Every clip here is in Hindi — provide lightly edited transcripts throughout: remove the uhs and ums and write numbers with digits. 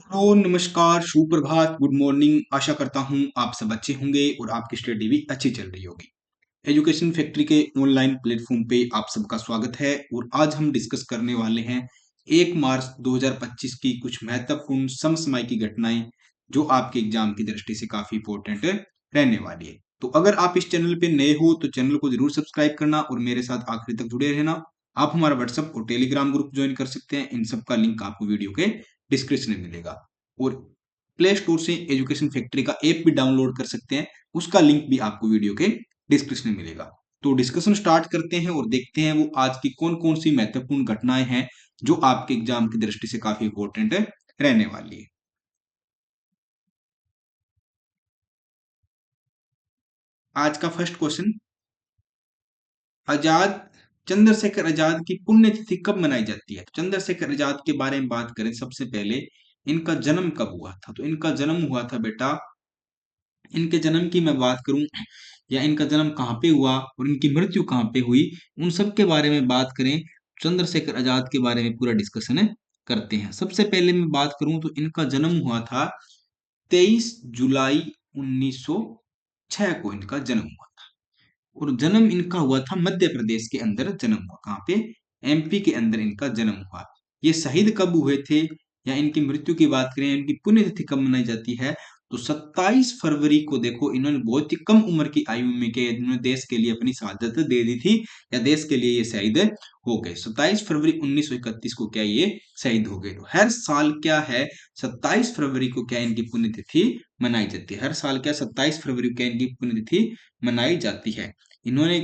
हेलो, नमस्कार, सुप्रभात, गुड मॉर्निंग। आशा करता हूँ आप सब अच्छे होंगे और आपकी स्टडी भी अच्छी चल रही होगी। एजुकेशन फैक्ट्री के ऑनलाइन प्लेटफॉर्म पे आप सबका स्वागत है और आज हम डिस्कस करने वाले हैं 1 मार्च 2025 की कुछ महत्वपूर्ण समसामयिक की घटनाएं जो आपके एग्जाम की दृष्टि से काफी इंपॉर्टेंट रहने वाली है। तो अगर आप इस चैनल पे नए हो तो चैनल को जरूर सब्सक्राइब करना और मेरे साथ आखिरी तक जुड़े रहना। आप हमारा व्हाट्सएप और टेलीग्राम ग्रुप ज्वाइन कर सकते हैं। इन सब का लिंक आपको वीडियो के डिस्क्रिप्शन में मिलेगा और प्ले स्टोर से एजुकेशन फैक्ट्री का ऐप भी डाउनलोड कर सकते हैं। उसका लिंक भी आपको वीडियो के डिस्क्रिप्शन में मिलेगा। तो डिस्कशन स्टार्ट करते हैं और देखते हैं वो आज की कौन कौन सी महत्वपूर्ण घटनाएं हैं जो आपके एग्जाम की दृष्टि से काफी इंपॉर्टेंट रहने वाली है। आज का फर्स्ट क्वेश्चन, आजाद चंद्रशेखर आजाद की पुण्यतिथि कब मनाई जाती है? तो चंद्रशेखर आजाद के बारे में बात करें सबसे पहले, इनका जन्म कब हुआ था? तो इनका जन्म हुआ था बेटा, इनके जन्म की मैं बात करूं या इनका जन्म कहाँ पे हुआ और इनकी मृत्यु कहाँ पे हुई, उन सब के बारे में बात करें, चंद्रशेखर आजाद के बारे में पूरा डिस्कशन करते हैं। सबसे पहले मैं बात करूं तो इनका जन्म हुआ था 23 जुलाई 1906 को इनका जन्म हुआ और जन्म इनका हुआ था मध्य प्रदेश के अंदर जन्म हुआ। कहाँ पे? एमपी के अंदर इनका जन्म हुआ। ये शहीद कब हुए थे या इनकी मृत्यु की बात करें, इनकी पुण्यतिथि कब मनाई जाती है, तो 27 फरवरी को देखो इन्होंने बहुत ही कम उम्र की आयु में के इन्होंने देश के लिए अपनी शहादत दे दी थी या देश के लिए ये शहीद हो गए। 27 फरवरी 1931 को क्या ये शहीद हो गए। तो हर साल क्या है, 27 फरवरी को क्या इनकी पुण्यतिथि मनाई जाती है। हर साल क्या 27 फरवरी को क्या इनकी पुण्यतिथि मनाई जाती है। इन्होंने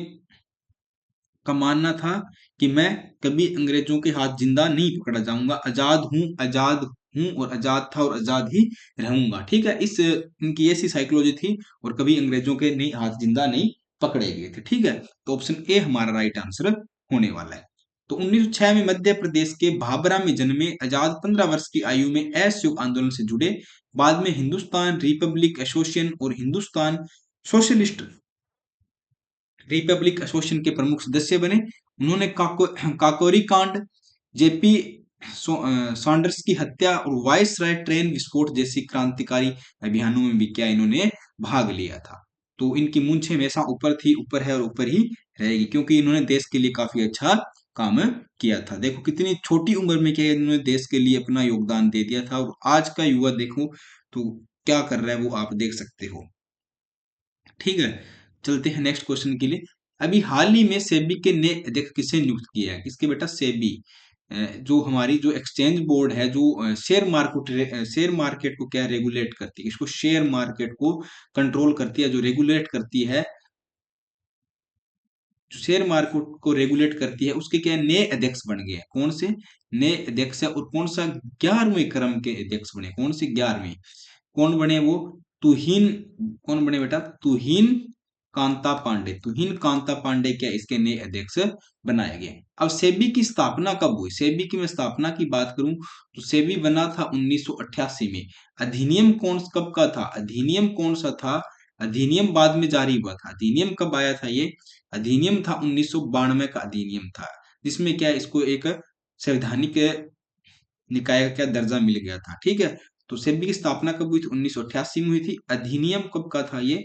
का मानना था कि मैं कभी अंग्रेजों के हाथ जिंदा नहीं पकड़ा जाऊंगा, आजाद हूं और आजाद था और आजाद ही रहूंगा। ठीक है, इस इनकी ऐसी साइकोलॉजी थी और कभी अंग्रेजों के नहीं हाथ जिंदा नहीं पकड़े गए थे। ठीक है, तो ऑप्शन ए हमारा राइट आंसर होने वाला है। तो 1906 में मध्य प्रदेश के भाबरा में जन्मे आजाद 15 वर्ष की आयु में असहयोग आंदोलन से जुड़े। बाद में हिंदुस्तान रिपब्लिक एसोसिएशन और हिंदुस्तान सोशलिस्ट रिपब्लिक एसोसिएशन के प्रमुख सदस्य बने। उन्होंने काकोरी कांड, जेपी सॉन्डर्स की हत्या और वाइस राय ट्रेन विस्फोट जैसी क्रांतिकारी अभियानों में भी क्या इन्होंने भाग लिया था। तो इनकी मूंछें हमेशा ऊपर थी, ऊपर है और ऊपर ही रहेगी क्योंकि इन्होंने देश के लिए काफी अच्छा काम किया था। देखो कितनी छोटी उम्र में क्या इन्होंने देश के लिए अपना योगदान दे दिया था और आज का युवा देखो तो क्या कर रहा है वो आप देख सकते हो। ठीक है, चलते हैं नेक्स्ट क्वेश्चन के लिए। अभी हाल ही में सेबी के ने अध्यक्ष किसे नियुक्त किया है? किसके बेटा? सेबी, जो हमारी जो एक्सचेंज बोर्ड है, जो शेयर मार्केट को क्या रेगुलेट करती है, इसको शेयर मार्केट को कंट्रोल करती है, जो रेगुलेट करती है, जो शेयर मार्केट को रेगुलेट करती है, उसके क्या नए अध्यक्ष बन गए हैं। कौन से नए अध्यक्ष है और कौन सा 11वें क्रम के अध्यक्ष बने? कौन से 11वें? कौन बने वो? तुहिन, कौन बने बेटा? तुहिन कांता पांडे। तुहिन कांता पांडे क्या इसके नए अध्यक्ष बनाए गए। अब सेबी की स्थापना कब हुई? सेबी की मैं स्थापना की बात करूं तो सेबी बना था 1988 में। अधिनियम कौन कब का था? अधिनियम कौन सा था? अधिनियम बाद में जारी हुआ था। अधिनियम कब आया था ये? अधिनियम था 1992 का अधिनियम था, जिसमें क्या इसको एक संवैधानिक निकाय का क्या दर्जा मिल गया था। ठीक है, तो सेबी की स्थापना कब हुई थी? 1988 में हुई थी। अधिनियम कब का था ये?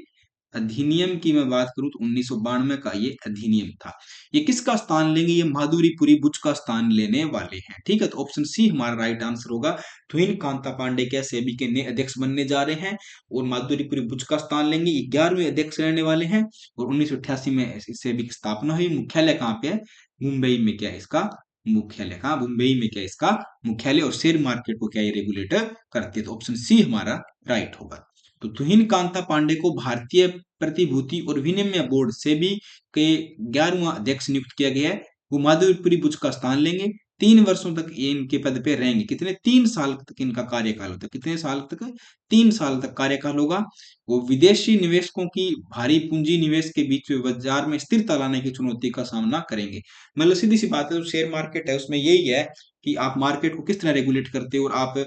अधिनियम की मैं बात करूं तो 1992 का ये अधिनियम था। ये किसका स्थान लेंगे? ये माधुरीपुरी बुच का स्थान लेने वाले हैं। ठीक है, तो ऑप्शन सी हमारा राइट आंसर होगा। तुहिन कांता पांडे क्या सेबी के नए अध्यक्ष बनने जा रहे हैं और माधुरीपुरी बुच का स्थान लेंगे। ये 11वें अध्यक्ष रहने वाले हैं और 1988 में सेबी की स्थापना हुई। मुख्यालय कहाँ पे है? मुंबई में क्या है इसका मुख्यालय? कहाँ? मुंबई में क्या है इसका मुख्यालय और शेयर मार्केट को क्या ये रेगुलेट करती है। तो ऑप्शन सी हमारा राइट होगा। तो तुहिन कांता पांडे को भारतीय प्रतिभूति और विनिमय बोर्ड सेबी के 11वां अध्यक्ष नियुक्त किया गया है। वो माधवपुरी बुच का स्थान लेंगे। 3 वर्षों तक ये इनके पद पे रहेंगे। कितने? 3 साल तक इनका कार्यकाल होता है। कितने साल तक? 3 साल तक कार्यकाल होगा। वो विदेशी निवेशकों की भारी पूंजी निवेश के बीच में बाजार में स्थिरता लाने की चुनौती का सामना करेंगे। मतलब सीधी सी बात है, जो शेयर मार्केट है उसमें यही है कि आप मार्केट को किस तरह रेगुलेट करते हो और आप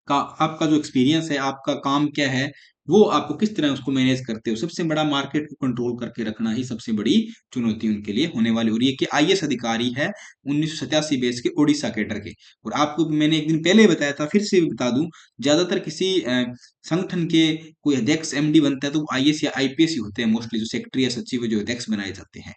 का आपका जो एक्सपीरियंस है, आपका काम क्या है, वो आपको किस तरह उसको मैनेज करते हो। सबसे बड़ा मार्केट को कंट्रोल करके रखना ही सबसे बड़ी चुनौती उनके लिए होने वाली हो रही है। कि आईएएस अधिकारी है 1987 बेस के ओडिशा कैडर के। और आपको मैंने एक दिन पहले ही बताया था, फिर से भी बता दूं, ज्यादातर किसी संगठन के कोई अध्यक्ष एमडी बनता है तो आईएएस या आईपीएस ही होते हैं मोस्टली, जो सेक्रेटरी या सचिव जो अध्यक्ष बनाए जाते हैं।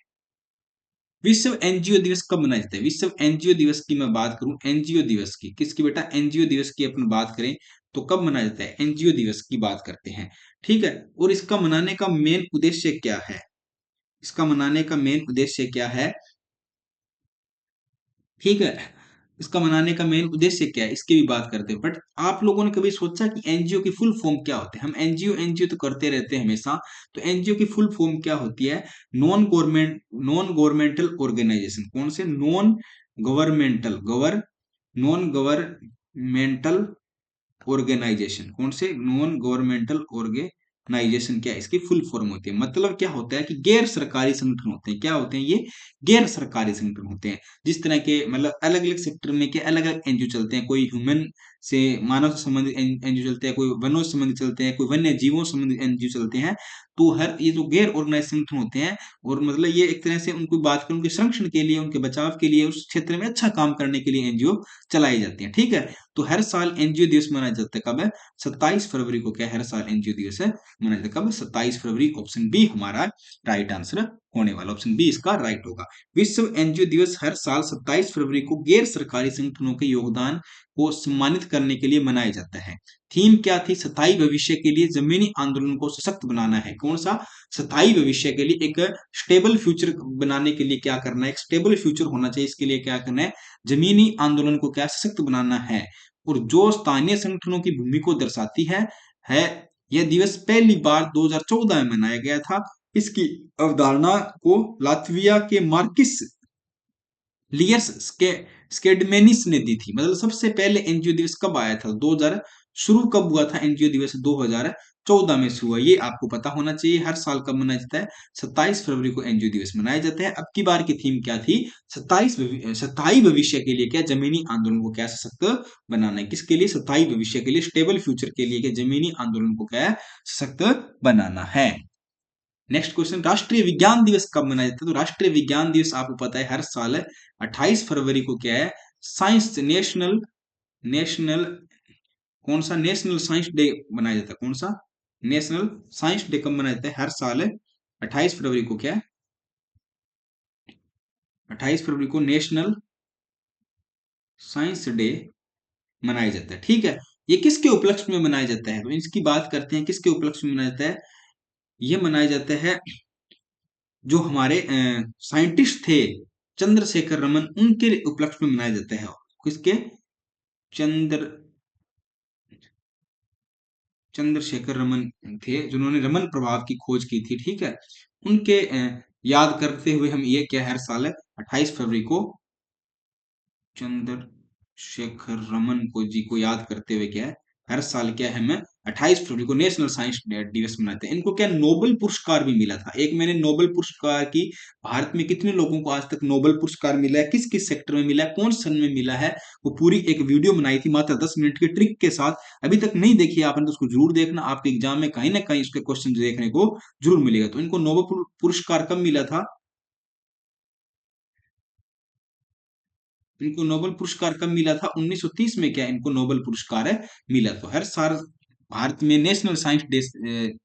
विश्व एनजीओ दिवस कब मनाया जाता है? विश्व एनजीओ दिवस की मैं बात करूं, एनजीओ दिवस की, किसकी बेटा? एनजीओ दिवस की अपन बात करें तो कब मनाया जाता है? एनजीओ दिवस की बात करते हैं, ठीक है। और इसका मनाने का मेन उद्देश्य क्या है? इसका मनाने का मेन उद्देश्य क्या है? ठीक है, इसका मनाने का मेन उद्देश्य क्या है, इसकी भी बात करते हैं। बट आप लोगों ने कभी सोचा कि एनजीओ की फुल फॉर्म क्या होती है? हम एनजीओ एनजीओ तो करते रहते हैं हमेशा, तो एनजीओ की फुल फॉर्म क्या होती है? Non governmental organisation. कौन से? Non governmental organisation. कौन से? Non governmental organisation. क्या इसकी फुल फॉर्म होती है? मतलब क्या होता है कि गैर सरकारी संगठन होते हैं। क्या होते हैं ये? गैर सरकारी संगठन होते हैं। जिस तरह के मतलब अलग अलग सेक्टर में के अलग अलग एनजीओ चलते हैं। कोई ह्यूमन से, मानव से संबंधित एनजीओ चलते हैं, कोई वनों से संबंधित चलते हैं, कोई वन्य जीवों से संबंधित एनजीओ चलते हैं। तो हर ये जो गैर ऑर्गेनाइज संगठन होते हैं, और मतलब ये एक तरह से उनको बात करें, उनके संरक्षण के लिए, उनके बचाव के लिए, उस क्षेत्र में अच्छा काम करने के लिए एनजीओ चलाई जाती है, ठीक है। तो हर साल एनजीओ दिवस मनाया जाता है। कब है? 27 फरवरी को। क्या है? हर साल एनजीओ दिवस है मनाया जाता है। कब? 27 फरवरी। ऑप्शन बी हमारा राइट आंसर होने वाला, ऑप्शन बी इसका राइट होगा। विश्व एनजीओ दिवस हर साल 27 फरवरी को गैर सरकारी संगठनों के योगदान को सम्मानित करने के लिए मनाया जाता है। थीम क्या थी? स्थायी भविष्य के लिए जमीनी आंदोलन को सशक्त बनाना है। कौन सा? स्थायी भविष्य के लिए, एक स्टेबल फ्यूचर बनाने के लिए क्या करना है? एक स्टेबल फ्यूचर होना चाहिए, इसके लिए क्या करना है? जमीनी आंदोलन को क्या सशक्त बनाना है। और जो स्थानीय संगठनों की भूमि को दर्शाती है यह दिवस पहली बार 2014 में मनाया गया था। इसकी अवधारणा को लातविया के मार्किस लियर्स स्केडमेनिस ने दी थी। मतलब सबसे पहले एनजीओ दिवस कब आया था? 2000 शुरू कब हुआ था एनजीओ दिवस? 2014 में शुरू हुआ। ये आपको पता होना चाहिए। हर साल कब मनाया जाता है? 27 फरवरी को एनजीओ दिवस मनाया जाता है। अब की बार की थीम क्या थी? 27 भविष्य के लिए क्या? जमीनी आंदोलन को क्या सशक्त बनाना है। किसके लिए? स्थायी भविष्य के लिए, स्टेबल फ्यूचर के लिए, क्या जमीनी आंदोलन को क्या सशक्त बनाना है। नेक्स्ट क्वेश्चन, राष्ट्रीय विज्ञान दिवस कब मनाया जाता है? तो राष्ट्रीय विज्ञान दिवस आपको पता है हर साल 28 फरवरी को क्या है? साइंस नेशनल नेशनल कौन सा? नेशनल साइंस डे मनाया जाता है। कौन सा? नेशनल साइंस डे कब मनाया जाता है? हर साल 28 फरवरी को क्या है? 28 फरवरी को नेशनल साइंस डे मनाया जाता है, ठीक है। ये किसके उपलक्ष्य में मनाया जाता है? तो इसकी बात करते हैं, किसके उपलक्ष्य में मनाया जाता है? ये मनाया जाता है जो हमारे साइंटिस्ट थे चंद्रशेखर रमन, उनके उपलक्ष्य में मनाया जाता है। किसके? चंद्र चंद्रशेखर रमन थे जिन्होंने रमन प्रभाव की खोज की थी, ठीक है। उनके याद करते हुए हम ये क्या हर साल 28 फरवरी को चंद्रशेखर रमन को जी को याद करते हुए क्या है हर साल क्या है, हमें 28 फरवरी को नेशनल साइंस दिवस मनाते हैं। इनको क्या नोबेल पुरस्कार भी मिला था। एक मैंने नोबेल पुरस्कार की, भारत में कितने लोगों को आज तक नोबेल पुरस्कार मिला है, किस किस सेक्टर में मिला है, कौन सन में मिला है, वो पूरी एक वीडियो बनाई थी मात्र 10 मिनट की ट्रिक के साथ। अभी तक नहीं देखी आपने तो उसको जरूर देखना, आपके एग्जाम में कहीं ना कहीं उसके क्वेश्चन देखने को जरूर मिलेगा। तो इनको नोबेल पुरस्कार कब मिला था? इनको नोबेल पुरस्कार कब मिला था? 1930 में क्या इनको नोबेल पुरस्कार मिला। तो हर साल भारत में नेशनल साइंस डे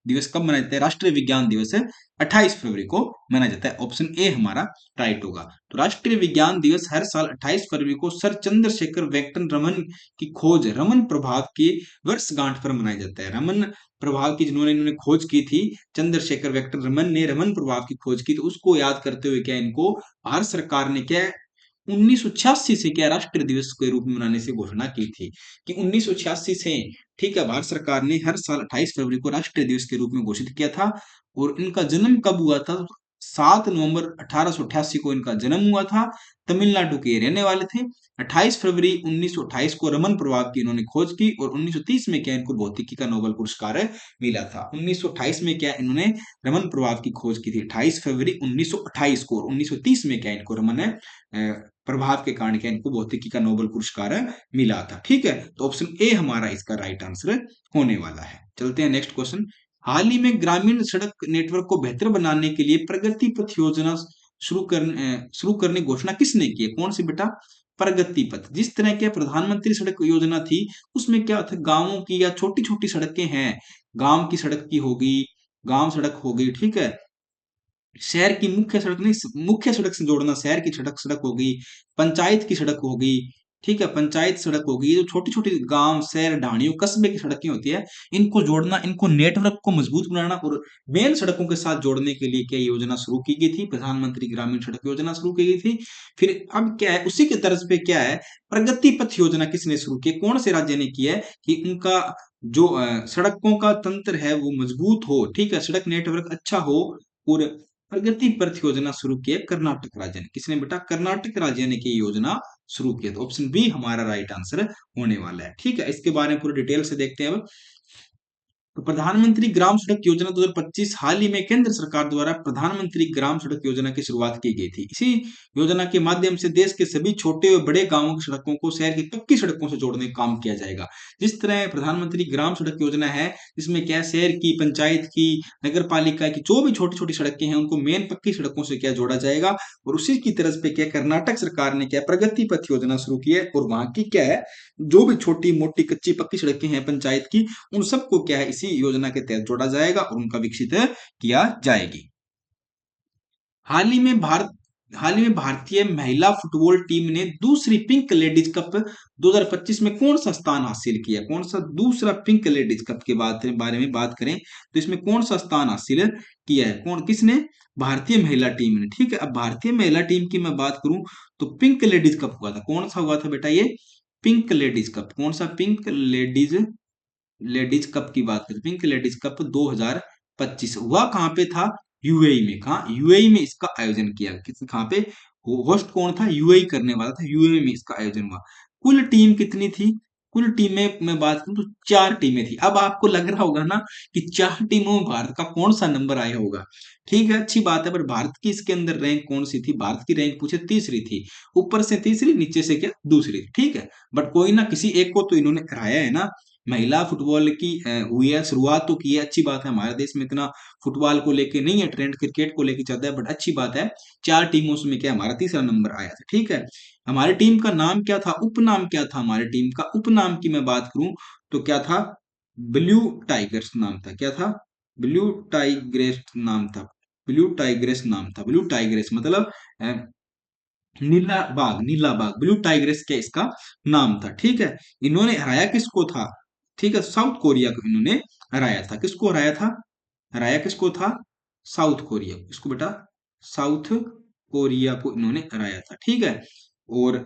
दिवस कब मनाया जाता है? राष्ट्रीय विज्ञान दिवस है 28 फरवरी को मनाया जाता है। ऑप्शन ए हमारा राइट होगा। तो राष्ट्रीय विज्ञान दिवस हर साल 28 फरवरी को सर चंद्रशेखर वेंकट रमन की खोज, रमन प्रभाव की वर्षगांठ पर मनाया जाता है। रमन प्रभाव की जिन्होंने इन्होंने खोज की थी, चंद्रशेखर वेंकट रमन ने रमन प्रभाव की खोज की, तो उसको याद करते हुए क्या इनको भारत सरकार ने क्या 1986 से क्या राष्ट्रीय दिवस के रूप में मनाने से घोषणा की थी। कि 1986 से, ठीक है, भारत सरकार ने हर साल 28 फरवरी को राष्ट्रीय दिवस के रूप में घोषित किया था। और इनका जन्म कब हुआ था? 7 नवंबर 1888 को इनका जन्म हुआ था। तमिलनाडु के रहने वाले थे। 28 फरवरी 1928 को रमन प्रभाव की इन्होंने खोज की, और 1930 में क्या इनको भौतिकी का नोबेल पुरस्कार मिला था। 1928 में क्या इन्होंने रमन प्रभाव की खोज की थी, 28 फरवरी 1928 को। और 1930 में क्या इनको रमन प्रभाव के कारण क्या इनको भौतिकी का नोबेल पुरस्कार मिला था। ठीक है, तो ऑप्शन ए हमारा इसका राइट आंसर होने वाला है। चलते हैं नेक्स्ट क्वेश्चन। हाल ही में ग्रामीण सड़क नेटवर्क को बेहतर बनाने के लिए प्रगति पथ योजना शुरू करने की घोषणा किसने की है? कौन सी बेटा? प्रगति पथ। जिस तरह की प्रधानमंत्री सड़क योजना थी उसमें क्या था, गांवों की या छोटी छोटी सड़कें हैं, गांव की सड़क की होगी, गांव सड़क होगी, ठीक है, शहर की मुख्य सड़क नहीं, मुख्य सड़क से जोड़ना, शहर की सड़क सड़क होगी, पंचायत की सड़क होगी, ठीक है, पंचायत सड़क होगी, ये जो छोटी छोटी गांव शहर ढाणियों कस्बे की सड़कें होती है, इनको जोड़ना, इनको नेटवर्क को मजबूत बनाना और मेन सड़कों के साथ जोड़ने के लिए क्या योजना शुरू की गई थी? प्रधानमंत्री ग्रामीण सड़क योजना शुरू की गई थी। फिर अब क्या है, उसी के तर्ज पे क्या है, प्रगति पथ योजना किसने शुरू की? कौन से राज्य ने की है कि उनका जो सड़कों का तंत्र है वो मजबूत हो, ठीक है, सड़क नेटवर्क अच्छा हो, और प्रगति पथ योजना शुरू की है कर्नाटक राज्य ने। किसने बेटा? कर्नाटक राज्य ने की योजना शुरू की है। तो ऑप्शन बी हमारा राइट आंसर होने वाला है। ठीक है, इसके बारे में पूरी डिटेल से देखते हैं अब। तो प्रधानमंत्री ग्राम सड़क योजना 2025 हाल ही में केंद्र सरकार द्वारा प्रधानमंत्री ग्राम सड़क योजना की शुरुआत की गई थी। इसी योजना के माध्यम से देश के सभी छोटे और बड़े गांवों की सड़कों को शहर की पक्की सड़कों से जोड़ने का काम किया जाएगा। जिस तरह प्रधानमंत्री ग्राम सड़क योजना है, इसमें क्या शहर की, पंचायत की, नगर पालिका की जो भी छोटी छोटी सड़कें हैं उनको मेन पक्की सड़कों से क्या जोड़ा जाएगा, और उसी की तरफ पे क्या कर्नाटक सरकार ने क्या प्रगति पथ योजना शुरू की है, और वहां की क्या है, जो भी छोटी मोटी कच्ची पक्की सड़कें हैं पंचायत की, उन सबको क्या है इसी योजना के तहत जोड़ा जाएगा और उनका विकसित किया जाएगी। हाल ही में भारत हाल ही में भारतीय महिला फुटबॉल टीम ने दूसरी पिंक लेडीज कप 2025 में कौन सा स्थान हासिल किया? कौन सा दूसरा पिंक लेडीज कप के बारे में बात करें तो इसमें कौन सा स्थान हासिल किया है? कौन, किसने? भारतीय महिला टीम ने। ठीक है, अब भारतीय महिला टीम की मैं बात करूं तो पिंक लेडीज कप हुआ था। कौन सा हुआ था बेटा? ये पिंक लेडीज कप। कौन सा? पिंक लेडीज लेडीज कप की बात करें, पिंक लेडीज कप 2025 हुआ कहां पे था? यूएई में। कहा? यूएई में इसका आयोजन किया। किस, कहां पे? होस्ट कौन था? यूएई करने वाला था, यूएई में इसका आयोजन हुआ। कुल टीम कितनी थी? कुल टीमें मैं बात करूं तो 4 टीमें थी। अब आपको लग रहा होगा ना कि 4 टीमों में भारत का कौन सा नंबर आया होगा। ठीक है, अच्छी बात है, पर भारत की इसके अंदर रैंक कौन सी थी? भारत की रैंक पूछे तीसरी थी, ऊपर से तीसरी, नीचे से क्या? दूसरी। ठीक है, बट कोई ना, किसी एक को तो इन्होंने हराया है ना। महिला फुटबॉल की हुई है शुरुआत, तो की है, अच्छी बात है। हमारे देश में इतना फुटबॉल को लेके नहीं है ट्रेंड, क्रिकेट को लेके चलता है, बट अच्छी बात है। 4 टीमों में क्या हमारा तीसरा नंबर आया था। ठीक है, हमारी टीम का नाम क्या था? उपनाम क्या था? हमारी टीम का उपनाम की मैं बात करूं तो क्या था? ब्लू टाइगर्स नाम था। क्या था? ब्लू टाइग्रेस नाम था। ब्लू टाइग्रेस नाम था। ब्लू टाइग्रेस मतलब नीला बाग, नीला बाग, ब्लू टाइग्रेस क्या इसका नाम था। ठीक है, इन्होंने हराया किसको था? ठीक है, साउथ कोरिया को इन्होंने हराया था। किसको हराया था? हराया किसको था? South Korea. किसको बेटा? साउथ कोरिया को इन्होंने हराया था। ठीक है, और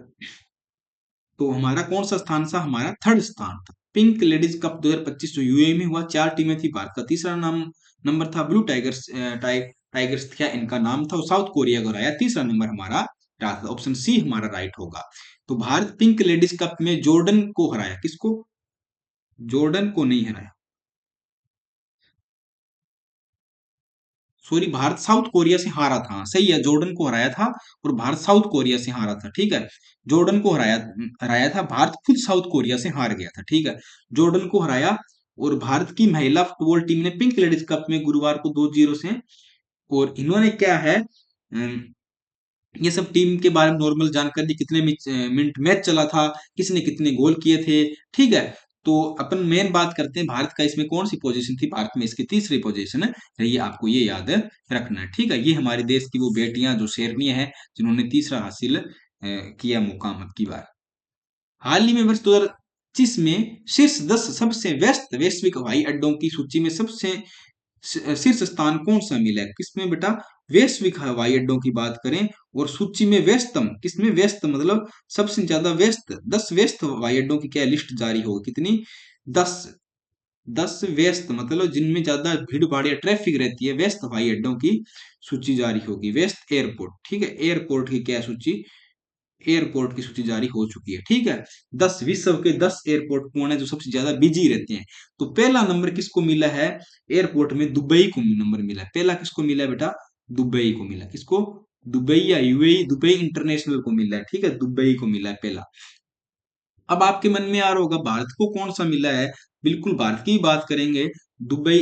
तो हमारा कौन सा स्थान था? हमारा थर्ड स्थान था। पिंक लेडीज कप 2025 जो यूएई में हुआ, 4 टीमें थी, भारत का तीसरा नंबर था। ब्लू टाइगर्स टाइगर्स क्या इनका नाम था, और साउथ कोरिया को हराया, तीसरा नंबर हमारा रहा था। ऑप्शन सी हमारा राइट होगा। तो भारत पिंक लेडीज कप में जॉर्डन को हराया। किसको? जॉर्डन को नहीं हराया, सॉरी, भारत साउथ कोरिया से हारा था। सही है, जॉर्डन को हराया था और भारत साउथ कोरिया से हारा था। ठीक है, जॉर्डन को हराया हराया था, भारत खुद साउथ कोरिया से हार गया था। ठीक है, जॉर्डन को हराया, और भारत की महिला फुटबॉल टीम ने पिंक लेडीज कप में गुरुवार को 2-0 से, और इन्होंने क्या है, ये सब टीम के बारे में नॉर्मल जानकारी, कितने मिनट मैच चला था, किसने कितने गोल किए थे। ठीक है, तो अपन मेन बात करते हैं भारत का इसमें कौन सी पोजीशन थी। भारत में इसकी तीसरी पोजीशन है, ये आपको ये याद रखना है। ठीक है, ये हमारे देश की वो बेटियां जो शेरनियां हैं जिन्होंने तीसरा हासिल किया मुकाम अब की बार। हाल ही में वर्ष 2025 में शीर्ष 10 सबसे व्यस्त वैश्विक हवाई अड्डों की सूची में सबसे शीर्ष स्थान कौन सा मिला है? किसमें बेटा? वैश्विक हवाई अड्डों की बात करें और सूची में व्यस्तम, किसमें? व्यस्त मतलब सबसे ज्यादा व्यस्त, 10 व्यस्त हवाई अड्डों की क्या लिस्ट जारी होगी? कितनी? 10। 10 व्यस्त मतलब जिनमें ज्यादा भीड़ भाड़ या ट्रैफिक रहती है, व्यस्त हवाई अड्डों की सूची जारी होगी। व्यस्त एयरपोर्ट, ठीक है, एयरपोर्ट की क्या सूची? एयरपोर्ट की सूची जारी हो चुकी है। ठीक है, 10 विश्व के 10 एयरपोर्ट कौन है जो सबसे ज्यादा बिजी रहते हैं? तो पहला नंबर किसको मिला है? एयरपोर्ट में दुबई को नंबर मिला है। पहला किसको मिला है बेटा? दुबई को मिला। किसको? दुबई या यूएई, दुबई इंटरनेशनल को मिला है, ठीक है, दुबई को मिला है पहला। अब आपके मन में आ रहा होगा भारत को कौन सा मिला है, बिल्कुल भारत की बात करेंगे, दुबई,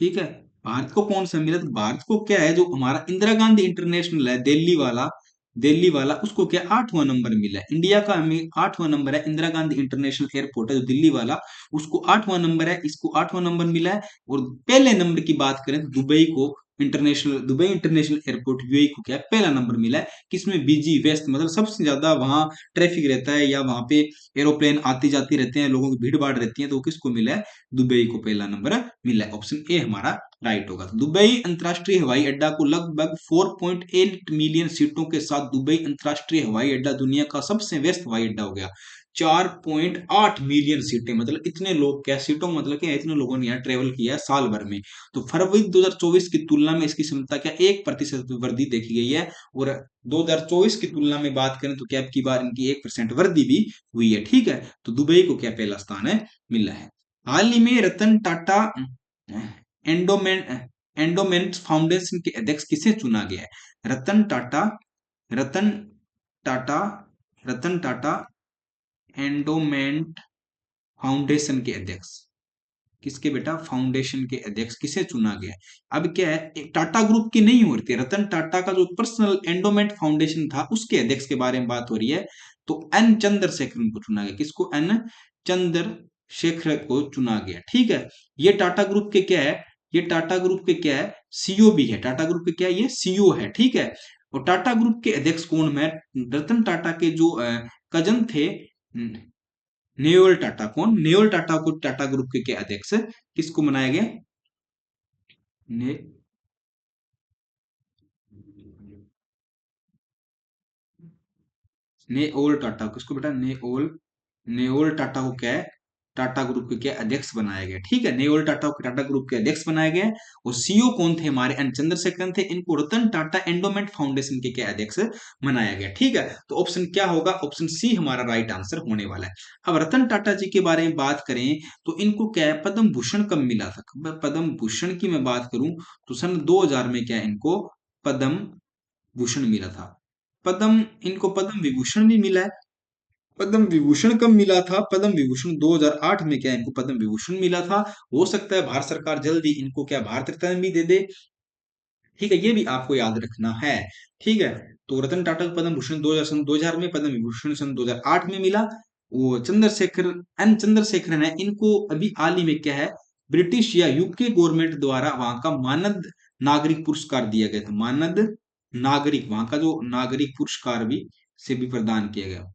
ठीक है। भारत को कौन सा मिला, तो भारत को क्या है, जो हमारा इंदिरा गांधी इंटरनेशनल है दिल्ली वाला, दिल्ली वाला उसको क्या 8वां नंबर मिला है। इंडिया का हमें 8वां नंबर है, इंदिरा गांधी इंटरनेशनल एयरपोर्ट है जो दिल्ली वाला, उसको 8वां नंबर है, इसको 8वां नंबर मिला है। और पहले नंबर की बात करें तो दुबई को international, Dubai international airport UAE को क्या है पहला नंबर मिला है। किसमें, बीजी वेस्ट, मतलब सबसे ज्यादा वहां ट्रैफिक रहता है, या वहां पे एरोप्लेन आती जाती रहते हैं, लोगों की भीड़ भाड़ रहती है, तो किसको मिला है, दुबई को पहला नंबर मिला है। ऑप्शन ए हमारा राइट होगा। तो दुबई अंतरराष्ट्रीय हवाई अड्डा को लगभग 4.8 मिलियन सीटों के साथ दुबई अंतरराष्ट्रीय हवाई अड्डा दुनिया का सबसे व्यस्त हवाई अड्डा हो गया। 4.8 मिलियन सीटें, मतलब इतने लोग, क्या सीटों मतलब क्या, इतने लोगों ने यहाँ ट्रेवल किया है साल भर में। तो फरवरी 2024 की तुलना में इसकी क्षमता क्या 1% वृद्धि देखी गई है। और 2024 की तुलना में बात करें तो क्या की बार इनकी 1% वृद्धि भी हुई है, ठीक है। तो दुबई को क्या पहला स्थान है मिला है। हाल ही में Ratan Tata endowment endowment foundation के अध्यक्ष किसे चुना गया है, रतन टाटा, रतन टाटा, रतन टाटा एंडोमेंट फाउंडेशन के अध्यक्ष, किसके बेटा, फाउंडेशन के अध्यक्ष किसे चुना गया है। अब क्या है, एक टाटा ग्रुप की नहीं हो रही थी, रतन टाटा का जो पर्सनल एंडोमेंट फाउंडेशन था उसके अध्यक्ष के बारे में बात हो रही है। तो एन चंद्रशेखरन को चुना गया, किसको, एन चंद्रशेखर को चुना गया, ठीक है। ये टाटा ग्रुप के क्या है, ये टाटा ग्रुप के क्या है, सीईओ भी है, टाटा ग्रुप के क्या है, ये सीईओ है, ठीक है। और टाटा ग्रुप के अध्यक्ष कौन है, रतन टाटा के जो कजन थे, नेओल टाटा, कौन, नेओल टाटा को टाटा ग्रुप के अध्यक्ष किसको बनाया गया, ने नेओल टाटा, किसको बेटा, नेओल, नेओल टाटा को क्या है, टाटा ग्रुप के क्या अध्यक्ष बनाया गया, ठीक है। नेओल टाटा को टाटा ग्रुप के अध्यक्ष बनाया गया। और सीईओ कौन थे हमारे, एन चंद्रशेखरन थे, इनको रतन टाटा एंडोमेंट फाउंडेशन के क्या अध्यक्ष बनाया गया, ठीक है। तो ऑप्शन क्या होगा, ऑप्शन सी हमारा राइट आंसर होने वाला है। अब रतन टाटा जी के बारे में बात करें तो इनको क्या है, पद्म भूषण कब मिला था, पद्म भूषण की मैं बात करूं तो सन 2000 में क्या है, इनको पद्म भूषण मिला था। पद्म, इनको पद्म विभूषण भी मिला है। पद्म विभूषण कब मिला था, पद्म विभूषण 2008 में क्या है, इनको पद्म विभूषण मिला था। हो सकता है भारत सरकार जल्दी इनको क्या भारत रत्न भी दे दे, ठीक है, ये भी आपको याद रखना है, ठीक है। तो रतन टाटा को पद्म भूषण 2000 में, पद्म विभूषण सन 2008 में मिला। वो चंद्रशेखर, एन चंद्रशेखरन है, इनको अभी हाल ही में क्या है, ब्रिटिश या यूके गवर्नमेंट द्वारा वहां का मानद नागरिक पुरस्कार दिया गया था, मानद नागरिक, वहां का जो नागरिक पुरस्कार भी से भी प्रदान किया गया,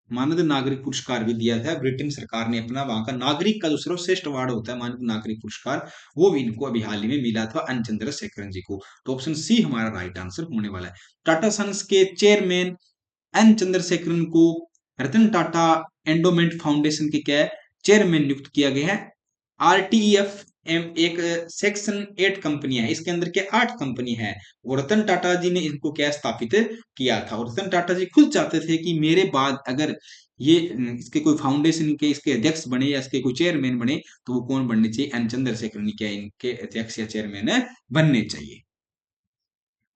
मानद नागरिक पुरस्कार भी दिया था ब्रिटेन सरकार ने अपना, वहां का नागरिक का जो सर्वश्रेष्ठ अवार्ड होता है मानद नागरिक पुरस्कार, वो भी इनको अभी हाल ही में मिला था एन चंद्रशेखरन जी को। तो ऑप्शन सी हमारा राइट आंसर होने वाला है। टाटा सन्स के चेयरमैन एन चंद्रशेखरन को रतन टाटा एंडोमेंट फाउंडेशन के क्या चेयरमैन नियुक्त किया गया है। आरटीईएफ एक सेक्शन 8 कंपनियां है, इसके अंदर के 8 कंपनी है, और रतन टाटा जी ने इनको क्या स्थापित किया था। और रतन टाटा जी खुद चाहते थे कि मेरे बाद अगर ये इसके कोई फाउंडेशन के इसके अध्यक्ष बने या इसके कोई चेयरमैन बने तो वो कौन बनने चाहिए, एन चंद्रशेखरन क्या इनके अध्यक्ष या चेयरमैन बनने चाहिए।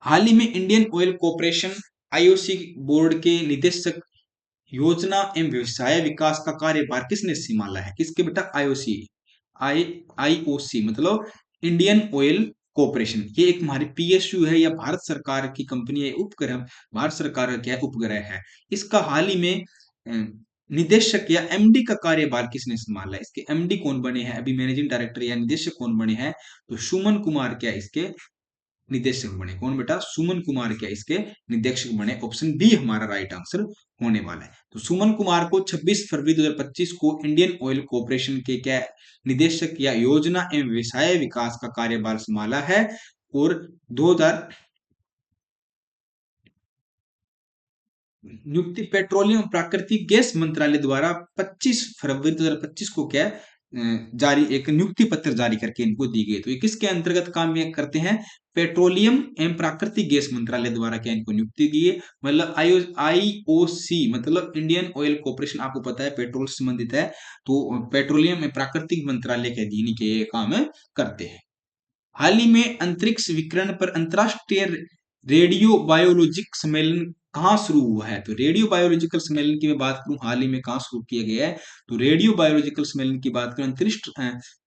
हाल ही में Indian oil corporation IOC board के निदेशक योजना एवं व्यवसाय विकास का कार्यभार किसने संभाला है, किसके बेटा, आईओसी, आईओसी मतलब इंडियन ऑयल कॉर्पोरेशन, ये एक हमारी पीएसयू है या भारत सरकार की कंपनी है, उपग्रह, भारत सरकार का क्या उपग्रह है। इसका हाल ही में निदेशक या एमडी का कार्यभार किसने संभाला है, इसके एमडी कौन बने हैं, अभी मैनेजिंग डायरेक्टर या निदेशक कौन बने हैं, तो सुमन कुमार क्या इसके निदेशक बने, कौन बेटा, सुमन कुमार क्या इसके निदेशक बने। ऑप्शन बी हमारा राइट आंसर होने वाला है। तो सुमन कुमार को 26 फरवरी 2025 को इंडियन ऑयल कॉर्पोरेशन के क्या निदेशक या योजना एवं व्यवसाय विकास का कार्यभार संभाला है। और 2000 नियुक्ति पेट्रोलियम प्राकृतिक गैस मंत्रालय द्वारा 25 फरवरी 2025 को क्या जारी एक नियुक्ति पत्र जारी करके इनको दी गई। तो ये किसके अंतर्गत काम ये करते हैं, पेट्रोलियम एवं प्राकृतिक गैस मंत्रालय द्वारा क्या इनको नियुक्ति दी है, मतलब आईओसी मतलब इंडियन ऑयल कॉर्पोरेशन, आपको पता है पेट्रोल से संबंधित है, तो पेट्रोलियम एवं प्राकृतिक मंत्रालय के अधीन के काम करते हैं। हाल ही में अंतरिक्ष विकिरण पर अंतरराष्ट्रीय रेडियो बायोलॉजिक सम्मेलन कहाँ शुरू हुआ है? तो रेडियो बायोलॉजिकल सम्मेलन की मैं बात करूं, हाल ही में कहाँ शुरू किया गया है? तो रेडियो बायोलॉजिकल सम्मेलन की बात करूं,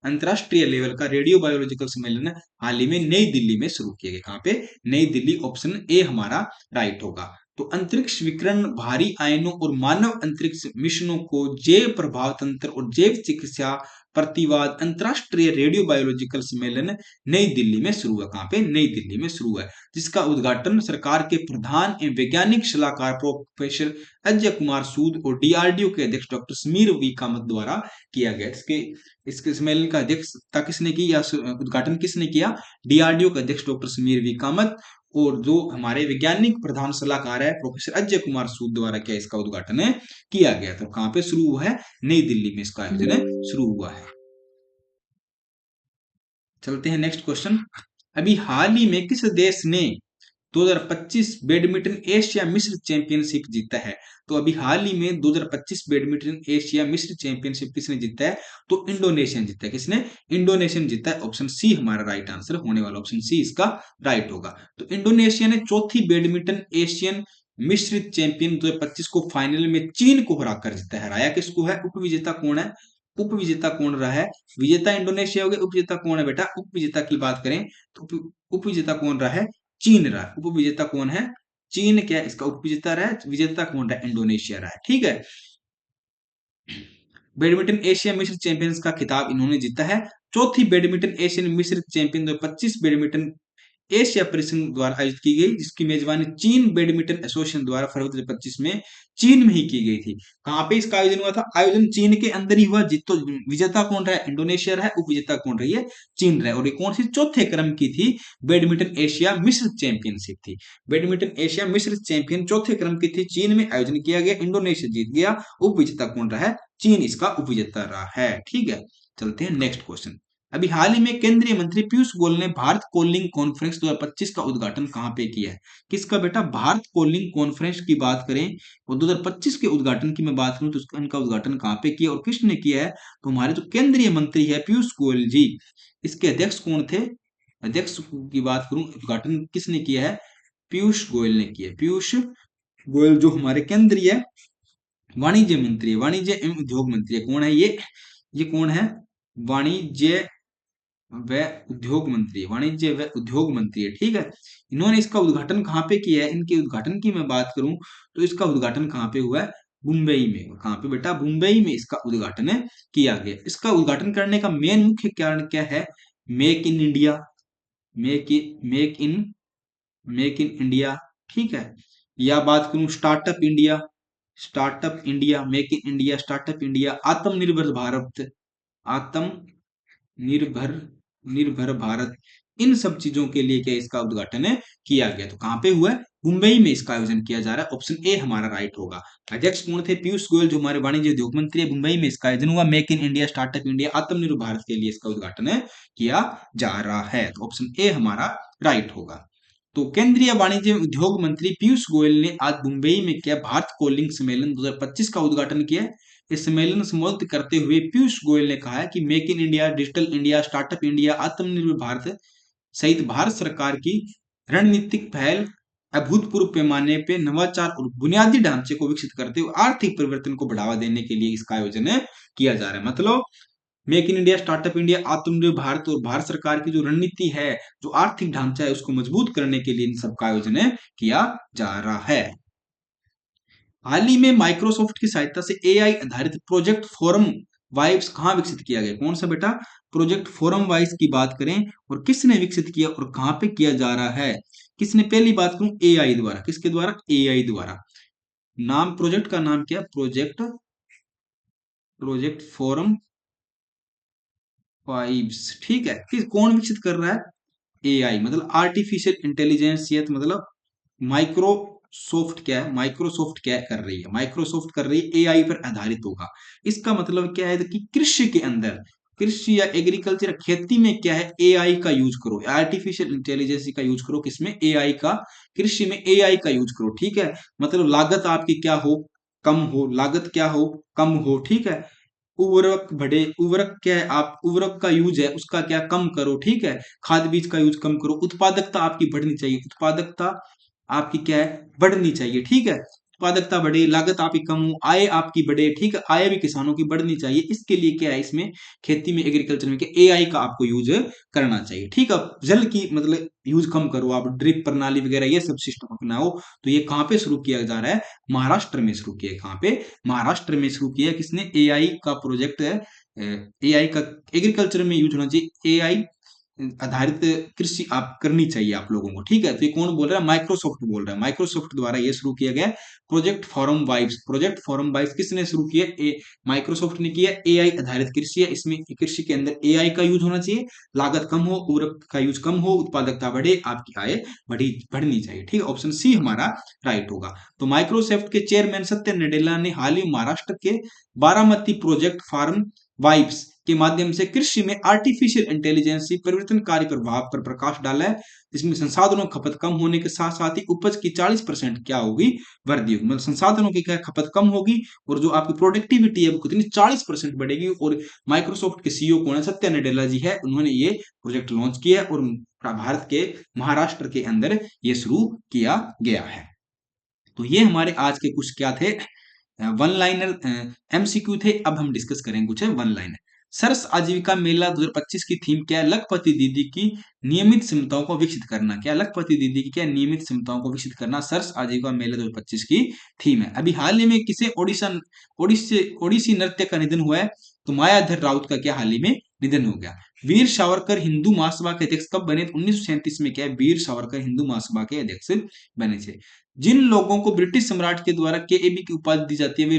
अंतरराष्ट्रीय लेवल का रेडियो बायोलॉजिकल सम्मेलन हाल ही में नई दिल्ली में शुरू किया गया। कहाँ पे? नई दिल्ली। ऑप्शन ए हमारा राइट होगा। तो अंतरिक्ष विकिरण भारी आयनों और मानव अंतरिक्ष मिशनों को जैव प्रभाव तंत्र और जैव चिकित्सा प्रतिवाद अंतरराष्ट्रीय रेडियो बायोलॉजिकल सम्मेलन नई दिल्ली में शुरू हुआ। कहां पे? नई दिल्ली में शुरू हुआ है, जिसका उद्घाटन सरकार के प्रधान एवं वैज्ञानिक सलाहकार प्रोफेसर अजय कुमार सूद और डीआरडीओ के अध्यक्ष डॉक्टर समीर वी कामत द्वारा किया गया। इसके सम्मेलन का अध्यक्षता किसने की या उद्घाटन किसने किया? डीआरडीओ के अध्यक्ष डॉक्टर समीर वी कामत और जो हमारे वैज्ञानिक प्रधान सलाहकार है प्रोफेसर अजय कुमार सूद द्वारा क्या इसका उद्घाटन किया गया। तो कहां पे शुरू हुआ है? नई दिल्ली में इसका आयोजन शुरू हुआ है। चलते हैं नेक्स्ट क्वेश्चन। अभी हाल ही में किस देश ने 2025 बैडमिंटन एशिया मिश्र चैंपियनशिप जीता है? तो अभी हाल ही में 2025 बैडमिंटन एशिया मिश्र चैंपियनशिप किसने जीता है? तो इंडोनेशिया जीता है। किसने? इंडोनेशिया जीता है। ऑप्शन सी हमारा राइट आंसर होने वाला, ऑप्शन सी इसका राइट होगा। तो इंडोनेशिया ने चौथी बैडमिंटन एशियन मिश्रित चैंपियन 2025 को फाइनल में चीन को हराकर जीता है। हराया किसको है? उपविजेता कौन है? उपविजेता कौन रहा है? विजेता इंडोनेशिया हो गया, उपविजेता कौन है बेटा? उपविजेता की बात करें तो उपविजेता कौन रहा है? चीन रहा है। उपविजेता कौन है? चीन क्या इसका उपविजेता रहा है? विजेता कौन रहा है? इंडोनेशिया रहा है। ठीक है। बैडमिंटन एशिया मिश्र चैंपियंस का खिताब इन्होंने जीता है। चौथी बैडमिंटन एशियन मिश्र चैंपियन 2025 बैडमिंटन एशिया परिसंघ द्वारा आयोजित की गई, जिसकी मेजबानी चीन बैडमिंटन एसोसिएशन द्वारा फरवरी 2025 में चीन में ही की गई थी। कहां पे इसका आयोजन हुआ था? आयोजन चीन के अंदर ही हुआ। जीतो विजेता कौन रहा है? इंडोनेशिया रहा है। उपविजेता कौन रही है? चीन रहा है। और ये कौन सी चौथे क्रम की थी? बैडमिंटन एशिया मिश्र चैंपियनशिप थी। बैडमिंटन एशिया मिश्र चैंपियन चौथे क्रम की थी, चीन में आयोजन किया गया, इंडोनेशिया जीत गया। उपविजेता कौन रहा है? चीन इसका उपविजेता रहा है। ठीक है। चलते हैं नेक्स्ट क्वेश्चन। अभी हाल ही में केंद्रीय मंत्री पीयूष गोयल ने भारत कोलिंग कॉन्फ्रेंस 2025 का उद्घाटन कहां पे किया है? किसका बेटा? भारत कोलिंग कॉन्फ्रेंस की बात करें और 2025 के उद्घाटन की मैं बात करूं तो इनका उद्घाटन कहां पे किया और किसने किया है? तो हमारे जो केंद्रीय मंत्री है पीयूष गोयल जी, इसके अध्यक्ष कौन थे? अध्यक्ष की बात करूं, उद्घाटन किसने किया है? पीयूष गोयल ने किया। पीयूष गोयल जो हमारे केंद्रीय वाणिज्य मंत्री है, वाणिज्य एवं उद्योग मंत्री है। कौन है ये कौन है? वाणिज्य व उद्योग मंत्री, वाणिज्य व उद्योग मंत्री है। ठीक है। इन्होंने इसका उद्घाटन कहाँ पे किया है? इनके उद्घाटन की मैं बात करूं तो इसका उद्घाटन कहाँ पे हुआ है? मुंबई में। कहाँ पे बेटा? मुंबई में इसका उद्घाटन किया गया। इसका उद्घाटन करने का मेन मुख्य कारण क्या है? Make in India, make in India. ठीक है। या बात करूं startup India, startup India, make in India, startup India, आत्मनिर्भर भारत, आत्मनिर्भर निर्भर भारत, इन सब चीजों के लिए क्या इसका उद्घाटन किया गया। तो कहां पे हुआ है? मुंबई में इसका आयोजन किया जा रहा है। ऑप्शन ए हमारा राइट होगा। अध्यक्ष कौन थे? पीयूष गोयल जो हमारे वाणिज्य उद्योग मंत्री है। मुंबई में इसका आयोजन हुआ। Make in India, startup India, आत्मनिर्भर भारत के लिए इसका उद्घाटन किया जा रहा है। तो ऑप्शन ए हमारा राइट होगा। तो केंद्रीय वाणिज्य उद्योग मंत्री पीयूष गोयल ने आज मुंबई में क्या भारत कोलिंग सम्मेलन 2025 का उद्घाटन किया। इस सम्मेलन संबोधित करते हुए पीयूष गोयल ने कहा है कि make in India, digital India, startup India, आत्मनिर्भर भारत सहित भारत सरकार की रणनीतिक पहल अभूतपूर्व पैमाने पे नवाचार और बुनियादी ढांचे को विकसित करते हुए आर्थिक परिवर्तन को बढ़ावा देने के लिए इसका आयोजन किया जा रहा है। मतलब make in India, startup India, आत्मनिर्भर भारत और भारत सरकार की जो रणनीति है, जो आर्थिक ढांचा है, उसको मजबूत करने के लिए इन सबका आयोजन किया जा रहा है। हाल ही में माइक्रोसॉफ्ट की सहायता से एआई आधारित प्रोजेक्ट फोरम वाइब्स कहां विकसित किया गया? कौन सा बेटा? प्रोजेक्ट फोरम वाइब्स की बात करें और किसने विकसित किया और कहां पे किया जा रहा है? किसने? पहली बात करूं एआई द्वारा। किसके द्वारा? एआई द्वारा। नाम प्रोजेक्ट का नाम क्या? Project forum vibes. ठीक है। कौन विकसित कर रहा है? एआई मतलब आर्टिफिशियल इंटेलिजेंस, ये मतलब माइक्रोसॉफ्ट क्या है? माइक्रोसॉफ्ट क्या कर रही है? माइक्रोसॉफ्ट कर रही है एआई पर आधारित होगा। इसका मतलब क्या है कि कृषि के अंदर, कृषि या एग्रीकल्चर खेती में क्या है? एआई का यूज करो, आर्टिफिशियल इंटेलिजेंस का यूज करो। किसमें? एआई का। कृषि में एआई का यूज करो। ठीक है। मतलब लागत आपकी क्या हो? कम हो। लागत क्या हो? कम हो। ठीक है। उर्वरक बढ़े, उर्वरक क्या है, आप उर्वरक का यूज है उसका क्या कम करो, ठीक है, खाद बीज का यूज कम करो, उत्पादकता आपकी बढ़नी चाहिए, उत्पादकता आपकी क्या है, बढ़नी चाहिए, ठीक है, उत्पादकता बढ़े, लागत आपकी कम हो, आय आपकी बढ़े, ठीक है, आय भी किसानों की बढ़नी चाहिए, इसके लिए क्या है, इसमें खेती में एग्रीकल्चर में क्या एआई का आपको यूज करना चाहिए, ठीक है, जल की मतलब यूज कम करो, आप ड्रिप प्रणाली वगैरह ये सब सिस्टम अपनाओ। तो ये कहाँ पे शुरू किया जा रहा है, महाराष्ट्र में शुरू किया है, कहाँ पे, महाराष्ट्र में शुरू किया है, किसने, एआई का प्रोजेक्ट है, एआई का एग्रीकल्चर में यूज होना चाहिए, एआई आधारित कृषि आप करनी चाहिए आप लोगों को, ठीक है, तो ये कौन बोल रहा है, माइक्रोसॉफ्ट बोल रहा है, माइक्रोसॉफ्ट द्वारा ये शुरू किया गया project forum vibes, project forum vibes किसने शुरू किया, माइक्रोसॉफ्ट ने किया, एआई आधारित कृषि है, इसमें कृषि के अंदर एआई का यूज होना चाहिए, लागत कम हो, उर्वरक का यूज कम हो, उत्पादकता बढ़े, आपकी आय बढ़नी चाहिए, ठीक है, ऑप्शन सी हमारा राइट होगा। तो माइक्रोसॉफ्ट के चेयरमैन सत्य नडेला ने हाल ही महाराष्ट्र के बारामती प्रोजेक्ट फार्म वाइब्स के माध्यम से कृषि में आर्टिफिशियल इंटेलिजेंस परिवर्तनकारी प्रभाव पर प्रकाश डाला है, जिसमें संसाधनों की खपत कम होने के साथ साथ ही उपज की 40% क्या होगी, वृद्धि होगी, मतलब संसाधनों की क्या खपत कम होगी और जो आपकी प्रोडक्टिविटी है वो कितनी 40% बढ़ेगी। और माइक्रोसॉफ्ट के सीईओ कौन है, सत्या नडेला जी है, उन्होंने ये प्रोजेक्ट लॉन्च किया और भारत के महाराष्ट्र के अंदर ये शुरू किया गया है। तो ये हमारे आज के कुछ क्या थे, वन लाइनर एमसीक्यू थे। अब हम डिस्कस करेंगे कुछ वन लाइनर। सरस आजीविका मेला 2025 की थीम क्या है, लखपति दीदी की नियमित क्षमताओं को विकसित करना, क्या लखपति दीदी की क्या नियमित क्षमताओं को विकसित करना, सरस आजीविका मेला 2025 की थीम है। अभी हाल ही में किसे ओडिसी नृत्य का निधन हुआ है, तो मायाधर राउत का क्या हाल ही में निधन हो गया। वीर सावरकर हिंदू महासभा के अध्यक्ष कब बने, 1937 में क्या है, वीर सावरकर हिंदू महासभा के अध्यक्ष बने थे। जिन लोगों को ब्रिटिश सम्राट के द्वारा केएबी की उपाधि दी जाती है वे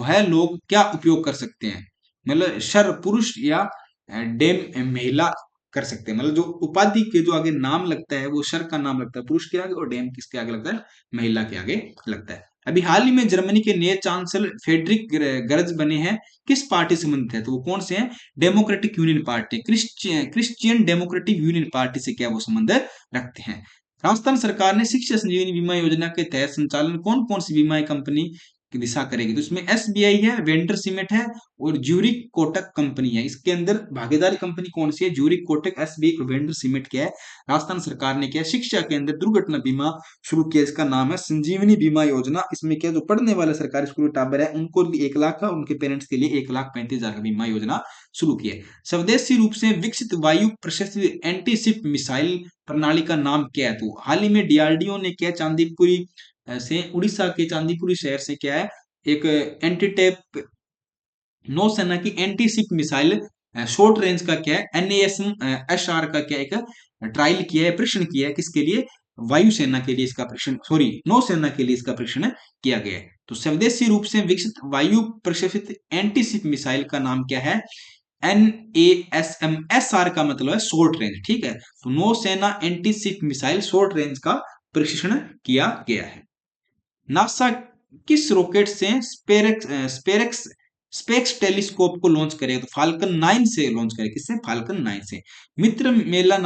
वह लोग क्या उपयोग कर सकते हैं, मतलब शर पुरुष या डेम महिला कर सकते हैं, मतलब जो उपाधि के जो आगे नाम लगता है वो शर का नाम लगता है पुरुष के आगे और डेम किसके आगे लगता है, महिला के आगे लगता है। अभी हाल ही में जर्मनी के नए चांसलर फेडरिक गरज बने हैं, किस पार्टी से संबंधित है, तो वो कौन से हैं, democratic union party, Christian democratic union party से क्या वो संबंध रखते हैं। राजस्थान सरकार ने शिक्षा संजीवनी बीमा योजना के तहत संचालन कौन कौन सी बीमा कंपनी की दिशा करेगी, तो इसमें एसबीआई है, वेंडर सीमेंट है और ज्यूरिक कोटक कंपनी है। इसके अंदर भागीदारी कंपनी कौन सी है, ज्यूरिक कोटक, एसबीआई और वेंडर सीमेंट क्या है। राजस्थान सरकार ने क्या शिक्षा के अंदर दुर्घटना बीमा शुरू किया, इसका नाम है संजीवनी बीमा योजना। इसमें क्या जो पढ़ने वाले सरकारी स्कूल टाबर है उनको 1 लाख का, उनके पेरेंट्स के लिए 1,35,000 का बीमा योजना शुरू की है। स्वदेशी रूप से विकसित वायु प्रशस्ति एंटी शिप मिसाइल प्रणाली का नाम क्या है, तो हाल ही में डीआरडीओ ने क्या चांदीपुरी से उड़ीसा के चांदीपुरी शहर से क्या है एक एंटी टैप नौसेना की anti ship missile short range का क्या है एनएएसएम एसआर का क्या एक ट्रायल किया है, परीक्षण किया है, किसके लिए, वायुसेना के लिए इसका परीक्षण, सॉरी नौसेना के लिए इसका परीक्षण किया गया है। तो स्वदेशी रूप से विकसित वायु प्रक्षेपित एंटी शिप मिसाइल का नाम क्या है, NASMSR का मतलब है शॉर्ट रेंज, ठीक है, तो नौसेना anti ship missile short range का परीक्षण किया गया है। नासा किस रॉकेट से स्पेरेक्स स्पेक्स टेलीस्कोप को लॉन्च करेगा, तो फाल्कन 9 से लॉन्च करेगा, किससे, फाल्कन 9 से। मित्र मेला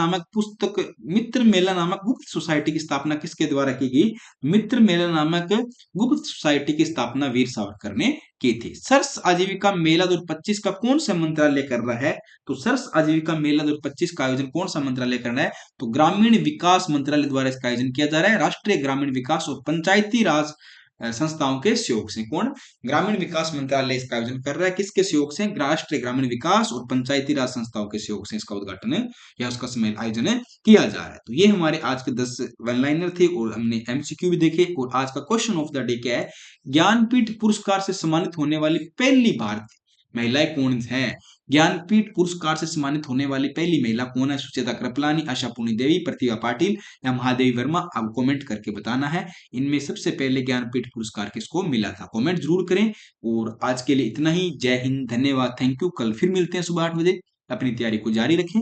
नामक गुप्त सोसाइटी की स्थापना किसके द्वारा की गई, मित्र मेला नामक गुप्त सोसाइटी की स्थापना वीर सावरकर ने की थी। सर्स आजीविका मेला 2025 का कौन सा मंत्रालय कर रहा है, तो सर्स आजीविका मेला 2025 का आयोजन कौन सा मंत्रालय कर रहा है, तो ग्रामीण विकास मंत्रालय द्वारा इसका आयोजन किया जा रहा है। राष्ट्रीय ग्रामीण विकास और पंचायती राज संस्थाओं के सहयोग से, कौन, ग्रामीण विकास मंत्रालय इसका आयोजन कर रहा है, किसके सहयोग से, राष्ट्रीय ग्रामीण विकास और पंचायती राज संस्थाओं के सहयोग से इसका उद्घाटन या उसका समय आयोजन किया जा रहा है। तो ये हमारे आज के 10 वन लाइनर थे और हमने एमसीक्यू भी देखे। और आज का क्वेश्चन ऑफ द डे क्या है, ज्ञानपीठ पुरस्कार से सम्मानित होने वाली पहली भारतीय महिलाएं कौन है, ज्ञानपीठ पुरस्कार से सम्मानित होने वाली पहली महिला कौन है, सुचेता कृपलानी, आशा पूर्णी देवी, प्रतिभा पाटिल या महादेवी वर्मा, आप कमेंट करके बताना है इनमें सबसे पहले ज्ञानपीठ पुरस्कार किसको मिला था, कमेंट जरूर करें। और आज के लिए इतना ही, जय हिंद, धन्यवाद, थैंक यू। कल फिर मिलते हैं सुबह 8 बजे, अपनी तैयारी को जारी रखें।